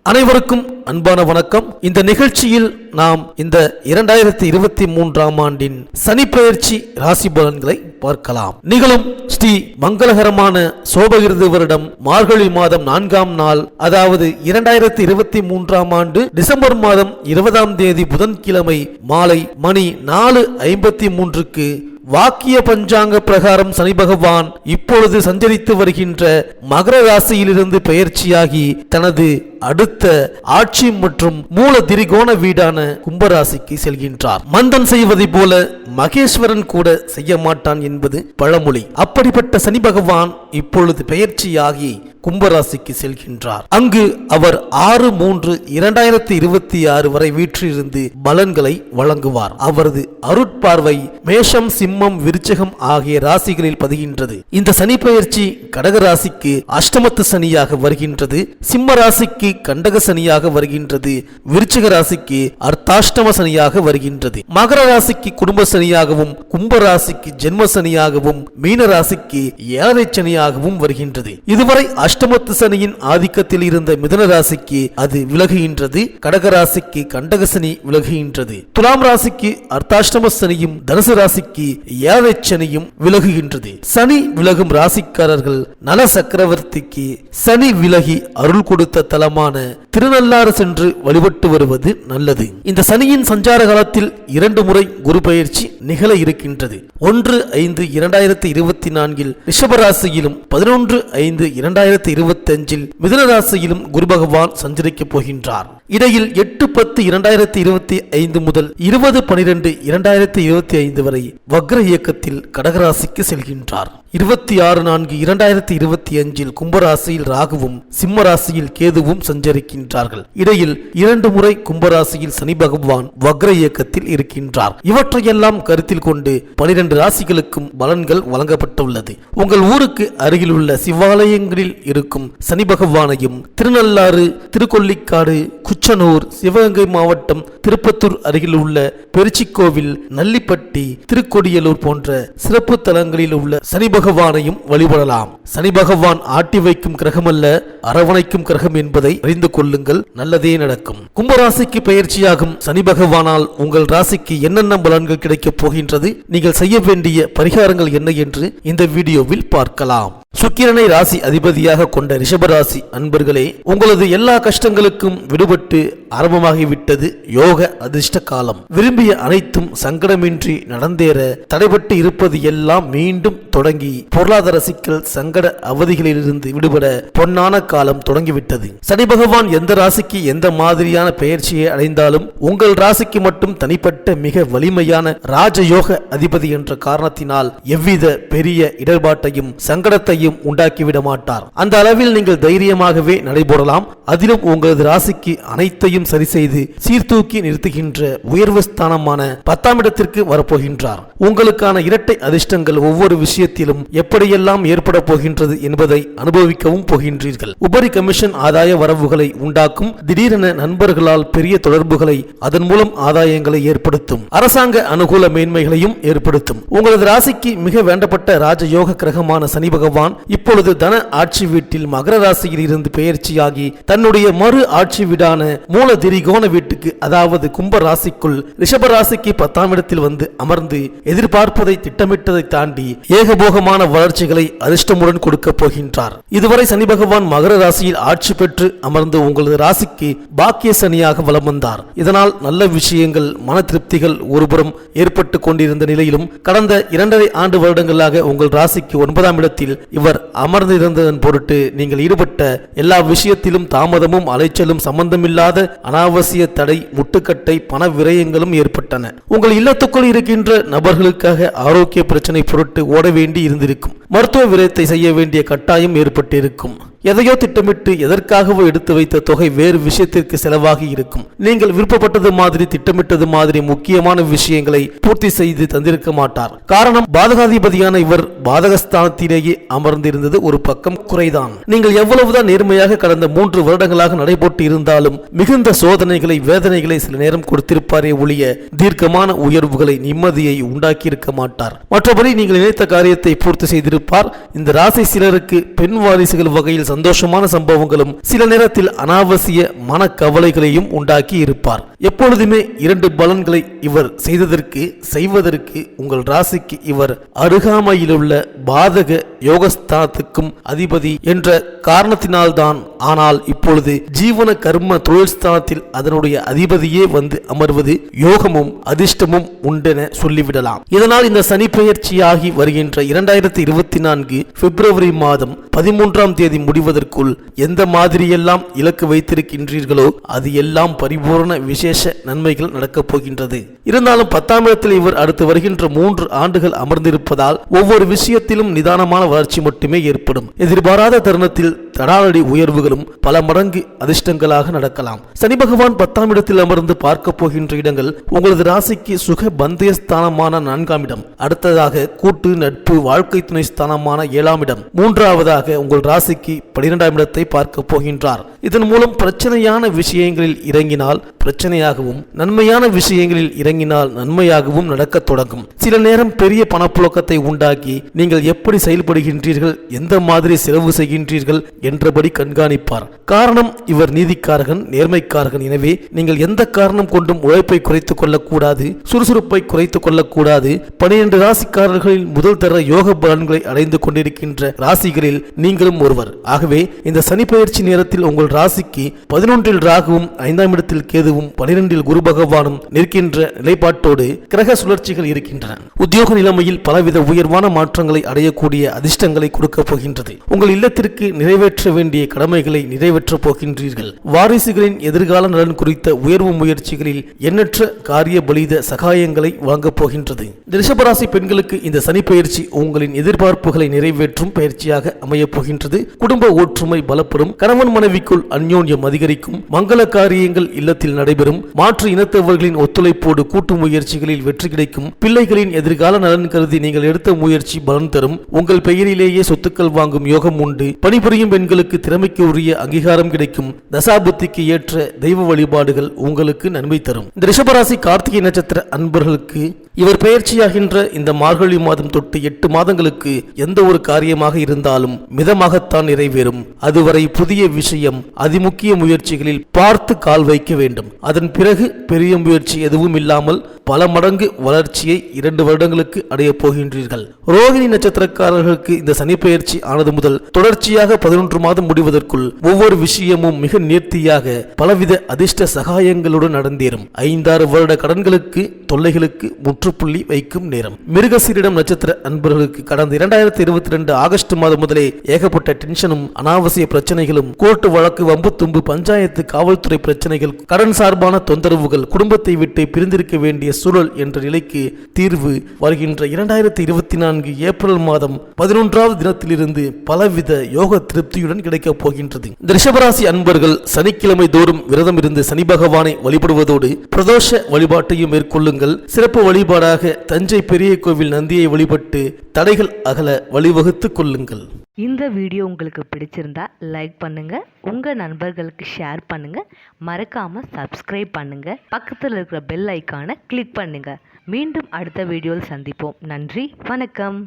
அனைவருக்கும் அன்பான வணக்கம். இந்த நிகழ்ச்சியில் நாம் இந்த 2023ஆம் ஆண்டின் சனி பெயர்ச்சி ராசி பலன்களை பார்க்கலாம். நிகழும் ஸ்ரீ மங்களகரமான சோபகிருது வருடம் மார்கழி மாதம் 4ஆம் நாள், அதாவது 2023ஆம் ஆண்டு டிசம்பர் மாதம் 20ஆம் தேதி புதன்கிழமை மாலை மணி 4:53க்கு வாக்கிய பஞ்சாங்க பிரகாரம் சனி பகவான் இப்பொழுது சஞ்சரித்து வருகின்ற மகர ராசியிலிருந்து பெயர்ச்சியாகி தனது அடுத்த ஆட்சி மற்றும் மூல திரிகோண வீடான கும்பராசிக்கு செல்கின்றார். மந்தன் செய்வதை போல மகேஸ்வரன் கூட செய்ய மாட்டான் என்பது பழமொழி. அப்படிப்பட்ட சனி பகவான் இப்பொழுது பெயர்ச்சியாகி கும்பராசிக்கு செல்கின்றார். அங்கு அவர் 6/3/2026 வரை வீற்றிருந்து பலன்களை வழங்குவார். அவரது அருட்பார்வை மேஷம், சிம்மம், விருச்சிகம் ஆகிய ராசிகளில் பதிகின்றது. இந்த சனி பெயர்ச்சி கடக ராசிக்கு அஷ்டமத்து சனியாக வருகின்றது, சிம்ம ராசிக்கு கண்டக சனியாக வருகின்றது, விருச்சிக ராசிக்கு அர்த்தாஷ்டம சனியாக வருகின்றது, மகர ராசிக்கு குடும்ப சனியாகவும், கும்ப ராசிக்கு ஜென்ம சனியாகவும், மீன ராசிக்கு ஏழரை சனியாகவும் வருகின்றது. இதுவரை அஷ்டமத்து சனியின் ஆதிக்கத்தில் இருந்த மிதுன ராசிக்கு அது விலகுகின்றது, கடக ராசிக்கு கண்டக சனி விலகுகின்றது, துலாம் ராசிக்கு அர்த்தாஷ்டம சனியும், தனுசு ராசிக்கு ஏழரை சனியும் விலகுகின்றது. சனி விலகும் ராசிக்காரர்கள் நல சக்கரவர்த்திக்கு சனி விலகி அருள் கொடுத்த தலமான திருநள்ளாறு சென்று வழிபட்டு வருவது நல்லது. இந்த சனியின் சஞ்சார காலத்தில் 2 முறை குரு பெயர்ச்சி நிகழ இருக்கின்றது. 1/5/2024 ரிஷபராசியிலும் 11/5/2025 மிதுன ராசியிலும் குரு பகவான் சஞ்சரிக்கப் போகின்றார். இடையில் 8/10/2025 முதல் 20/12/2025 வரை வக்ர இயக்கத்தில் கடகராசிக்கு செல்கின்றார். 26/4/2025 கும்பராசியில் ராகுவும் சிம்ம ராசியில் கேதுவும் சஞ்சரிக்கின்றார்கள். இடையில் 2 முறை கும்பராசியில் சனி பகவான் வக்ர இயக்கத்தில் இருக்கின்றார். இவற்றையெல்லாம் கருத்தில் கொண்டு 12 ராசிகளுக்கும் பலன்கள் வழங்கப்பட்டுள்ளது. உங்கள் ஊருக்கு அருகில் உள்ள சிவாலயங்களில் இருக்கும் சனி பகவானையும் திருநள்ளாறு, திருக்கொள்ளிக்காடு, குச்சனூர், சிவகங்கை மாவட்டம் திருப்பத்தூர் அருகில் உள்ள பெருச்சிக்கோவில், நல்லிப்பட்டி, திருக்கொடியலூர் போன்ற சிறப்பு தலங்களில் உள்ள சனி பகவானையும் வழிபடலாம். சனி பகவான் ஆட்டி வைக்கும் கிரகம் அல்ல, அரவணைக்கும் கிரகம் என்பதை அறிந்து கொள்ளுங்கள், நல்லதே நடக்கும். கும்பராசிக்கு பெயர்ச்சியாகும் சனி பகவானால் உங்கள் ராசிக்கு என்னென்ன பலன்கள் கிடைக்கப் போகின்றது, நீங்கள் செய்ய வேண்டிய பரிகாரங்கள் என்ன என்று இந்த வீடியோவில் பார்க்கலாம். சுக்கிரனை ராசி அதிபதியாக கொண்ட ரிஷபராசி அன்பர்களே, உங்களது எல்லா கஷ்டங்களுக்கும் விடுபட்டு ஆரம்பமாகிவிட்டது யோக அதிர்ஷ்ட காலம். விரும்பிய அனைத்தும் சங்கடமின்றி நடந்தேற, தடைபட்டு இருப்பது எல்லாம் மீண்டும் தொடங்கி பொருளாதார சிக்கல், சங்கட அவதிகளிலிருந்து விடுபட பொன்னான காலம் தொடங்கிவிட்டது. சனி பகவான் எந்த ராசிக்கு எந்த மாதிரியான பெயர்ச்சியை அடைந்தாலும் உங்கள் ராசிக்கு மட்டும் தனிப்பட்ட மிக வலிமையான ராஜயோக அதிபதி என்ற காரணத்தினால் எவ்வித பெரிய இடர்பாட்டையும் சங்கடத்தையும் உண்டாக்கிவிட மாட்டார். அந்த அளவில் நீங்கள் தைரியமாகவே நடைபோடலாம். அதிலும் உங்களது ராசிக்கு அனைத்தையும் சரி செய்து சீர்தூக்கி நிறுத்துகின்ற உயர்வு ஸ்தானமான 10ஆம் இடத்திற்கு வரப்போகின்றார். உங்களுக்கான இரட்டை அதிர்ஷ்டங்கள் ஒவ்வொரு விஷயத்திலும் எப்படியெல்லாம் ஏற்பட போகின்றது என்பதை அனுபவிக்கவும் போகின்றீர்கள். உபரி கமிஷன் ஆதாய வரவுகளை உண்டாக்கும். திடீரென நண்பர்களால் பெரிய தொடர்புகளை, அதன் மூலம் ஆதாயங்களை ஏற்படுத்தும். அரசாங்க அனுகூல மேன்மைகளையும் ஏற்படுத்தும். உங்களது ராசிக்கு மிக வேண்டப்பட்ட ராஜயோக கிரகமான சனி பகவான் இப்பொழுது தன ஆட்சி வீட்டில் மகர ராசியில் இருந்து பெயர்ச்சியாகி தன்னுடைய மறு ஆட்சி வீடான மூல திரிகோண வீட்டுக்கு, அதாவது கும்ப ராசிக்குள் ரிஷப ராசிக்கு 10ஆம் இடத்தில் வந்து அமர்ந்து எதிர்பார்ப்பதை, திட்டமிட்டதை தாண்டி ஏகபோகமான வளர்ச்சிகளை அதிர்ஷ்டமுடன் கொடுக்க போகின்றார். இதுவரை சனி பகவான் மகர ராசியில் ஆட்சி பெற்று அமர்ந்து உங்களது ராசிக்கு பாக்கிய சனியாக வலம் வந்தார். இதனால் நல்ல விஷயங்கள், மன திருப்திகள் ஒருபுறம் ஏற்பட்டு கொண்டிருந்த நிலையிலும் கடந்த 2.5 ஆண்டு வருடங்களாக உங்கள் ராசிக்கு 9ஆம் இடத்தில் இவர் அமர்ந்திருந்ததன் பொருட்டு நீங்கள் ஈடுபட்ட எல்லா விஷயத்திலும் தாமதமும் அலைச்சலும், சம்பந்தமில்லாத அனாவசிய தடை, முட்டுக்கட்டை, பண விரயங்களும் ஏற்பட்டன. உங்கள் இல்லத்துக்குள் இருக்கின்ற நபர்களுக்காக ஆரோக்கிய பிரச்சனை பொருட்டு ஓட வேண்டி இருந்திருக்கும். மருத்துவ விரயத்தை செய்ய வேண்டிய கட்டாயம் ஏற்பட்டிருக்கும். எதையோ திட்டமிட்டு எதற்காகவோ எடுத்து வைத்த தொகை வேறு விஷயத்திற்கு செலவாகி இருக்கும். நீங்கள் விருப்பப்பட்டது மாதிரி, திட்டமிட்டது மாதிரி முக்கியமான விஷயங்களை பூர்த்தி செய்து தந்திருக்க மாட்டார். காரணம், பாதகாதிபதியான இவர் பாதகஸ்தானத்திலேயே அமர்ந்திருந்தது ஒரு பக்கம் குறைதான். நீங்கள் எவ்வளவுதான் நேர்மையாக கடந்த 3 வருடங்களாக நடைபோட்டு இருந்தாலும் மிகுந்த சோதனைகளை, வேதனைகளை சில நேரம் கொடுத்திருப்பாரே ஒழிய தீர்க்கமான உயர்வுகளை, நிம்மதியை உண்டாக்கி இருக்க மாட்டார். மற்றபடி நீங்கள் நினைத்த காரியத்தை பூர்த்தி செய்திருப்பார். இந்த ராசி சிலருக்கு பெண் வாரிசுகள் வகையில் சந்தோஷமான சம்பவங்களும் சில நேரத்தில் அனாவசிய மனக்கவலைகளையும் உண்டாக்கி இருப்பார். எப்பொழுதுமே 2 பலன்களை இவர் செய்வதற்கு உங்கள் ராசிக்கு இவர் அருகாமையிலுள்ள பாதக யோகஸ்தானத்துக்கும் அதிபதி என்ற காரணத்தினால்தான். ஆனால் இப்பொழுது ஜீவன கர்ம தொழில் ஸ்தானத்தில் அதனுடைய அதிபதியே வந்து அமர்வது யோகமும் அதிர்ஷ்டமும் உண்டென சொல்லிவிடலாம். இதனால் இந்த சனி பெயர்ச்சியாகி வருகின்ற 2024 பிப்ரவரி மாதம் 13ஆம் தேதி முடிவதற்குள் எந்த மாதிரியெல்லாம் இலக்கு வைத்திருக்கின்றீர்களோ அது எல்லாம் பரிபூர்ண விசேஷ நன்மைகள் நடக்கப் போகின்றது. இருந்தாலும் 10ஆம் இடத்தில் இவர் அடுத்து வருகின்ற 3 ஆண்டுகள் அமர்ந்திருப்பதால் ஒவ்வொரு விஷயத்திலும் நிதானமான வளர்ச்சி மட்டுமே ஏற்படும். எதிர்பாராத தருணத்தில் தடாலடி உயர்வுகளும் பல மடங்கு அதிர்ஷ்டங்களாக நடக்கலாம். சனி பகவான் 10ஆம் இடத்தில் அமர்ந்து பார்க்க போகின்ற இடங்கள் உங்களது ராசிக்கு சுக பந்தயஸ்தானமான 4ஆம் இடம், அடுத்ததாக கூட்டு நட்பு வாழ்க்கை துணை ஸ்தானமான 7ஆம் இடம், மூன்றாவதாக உங்கள் ராசிக்கு 12ஆம் இடத்தை பார்க்க போகின்றார். இதன் மூலம் பிரச்சனையான விஷயங்களில் இறங்கினால் பிரச்சனையாகவும் நன்மையான விஷயங்களில் இறங்கினால் நன்மையாகவும் நடக்க தொடங்கும். சில நேரம் பெரிய பணப்புழக்கத்தை உண்டாக்கி நீங்கள் எப்படி செயல்படுகின்றீர்கள், எந்த மாதிரி செலவு செய்கின்றீர்கள் என்றபடி கண்காணிப்பார். காரணம் இவர் நீதிக்காரகன், நேர்மைக்காரகன். எனவே நீங்கள் எந்த காரணம் கொண்டும் உழைப்பை குறைத்துக் கொள்ளக்கூடாது, சுறுசுறுப்பை குறைத்துக் கொள்ளக்கூடாது. 12 ராசிக்காரர்களில் முதல் தர யோக பலன்களை அடைந்து கொண்டிருக்கின்ற ராசிகளில் நீங்களும் ஒருவர். ஆகவே இந்த சனி பயிற்சி நேரத்தில் உங்கள் ராசிக்கு 11இல் ராகுவும் 5ஆம் இடத்தில் கேதுவும் 12இல் குரு பகவானும் நிற்கின்ற நிலைப்பாட்டோடு கிரக சுழற்சிகள் இருக்கின்றன. உத்தியோக நிலைமையில் பலவித உயர்வான மாற்றங்களை அடையக்கூடிய அதிர்ஷ்டங்களை கொடுக்க போகின்றது. உங்கள் இல்லத்திற்கு நிறைவேற்ற வேண்டிய கடமைகளை நிறைவேற்றப் போகின்றீர்கள். வாரிசுகளின் எதிர்கால நலன் குறித்த உயர்வு முயற்சிகளில் எண்ணற்ற காரிய பலித சகாயங்களை வழங்கப் போகின்றது. ரிஷபராசி பெண்களுக்கு இந்த சனி பயிற்சி உங்களின் எதிர்பார்ப்புகளை நிறைவேற்றும் பயிற்சியாக அமையப் போகின்றது. குடும்ப ஒற்றுமை பலப்படும், கணவன் மனைவிக்குள் அந்யோன்யம் அதிகரிக்கும், மங்கள காரியங்கள் இல்லத்தில் நடைபெறும், மாற்று இனத்தவர்களின் ஒத்துழைப்போடு கூட்டு முயற்சிகளில் வெற்றி கிடைக்கும், பிள்ளைகளின் எதிர்கால நலன் கருதி நீங்கள் எடுத்த முயற்சி பலன் தரும், உங்கள் பெயரிலேயே சொத்துக்கள் வாங்கும் யோகம் உண்டு, பணிபுரியும் பெண்களுக்கு திறமைக்கு உரிய அங்கீகாரம் கிடைக்கும், தசாபுத்திக்கு ஏற்ற தெய்வ வழிபாடுகள் உங்களுக்கு நன்மை தரும். இந்த ரிஷபராசி கார்த்திகை நட்சத்திர அன்பர்களுக்கு இவர் பெயர்ச்சியாகின்ற இந்த மார்கழி மாதம் தொட்டு 8 மாதங்களுக்கு எந்த ஒரு காரியமாக இருந்தாலும் மிதமாகத்தான் நிறைவேறும். அதுவரை புதிய விஷயம், அதிமுக்கிய முயற்சிகளில் பார்த்து கால் வைக்க வேண்டும். அதன் பிறகு பெரிய முயற்சி எதுவும் இல்லாமல் பல மடங்கு வளர்ச்சியை 2 வருடங்களுக்கு அடைய போகின்றீர்கள். ரோகிணி நட்சத்திரக்காரர்களுக்கு இந்த சனி பெயர்ச்சி ஆனது முதல் தொடர்ச்சியாக 11 மாதம் முடிவதற்குள் ஒவ்வொரு விஷயமும் மிக நேர்த்தியாக பலவித அதிர்ஷ்ட சகாயங்களுடன் நடந்தேறும். 5-6 வருட கடன்களுக்கு தொல்லைகளுக்கு முற்றுப்புள்ளி வைக்கும் நேரம். மிருகசீரிடம் நட்சத்திர அன்பர்களுக்கு கடந்த 2022 ஆகஸ்ட் மாதம் முதலே ஏகப்பட்ட டென்ஷனும் அனாவசிய பிரச்சனைகளும், கோர்ட்டு வழக்கு, வம்பு தும்பு, பஞ்சாயத்து, காவல்துறை பிரச்சனைகள், கடன் சார்பான தொந்தரவுகள், குடும்பத்தை விட்டு பிரிந்திருக்க வேண்டிய சூழல் என்ற நிலைக்கு தீர்வு வருகின்ற 2024 ஏப்ரல் மாதம் 11ஆவது தினத்திலிருந்து பலவித யோக திருப்தியுடன் கிடைக்கப் போகின்றது. இந்த ரிஷபராசி அன்பர்கள் சனிக்கிழமை தோறும் விரதம் இருந்து சனி பகவானை வழிபடுவதோடு பிரதோஷ வழிபாட்டையும் மேற்கொள்ளுங்கள். சிறப்பு வழிபாடாக தஞ்சை பெரிய கோவில் நந்தியை வழிபட்டு தடைகள் அகல வழிவகுத்துக் கொள்ளுங்கள். இந்த வீடியோ உங்களுக்கு பிடிச்சிருந்தா லைக் பண்ணுங்க, உங்க நண்பர்களுக்கு ஷேர் பண்ணுங்க, மறக்காம சப்ஸ்கிரைப் பண்ணுங்க, பக்கத்தில் இருக்கிற பெல் ஐக்கானை கிளிக் பண்ணுங்க. மீண்டும் அடுத்த வீடியோவில் சந்திப்போம். நன்றி, வணக்கம்.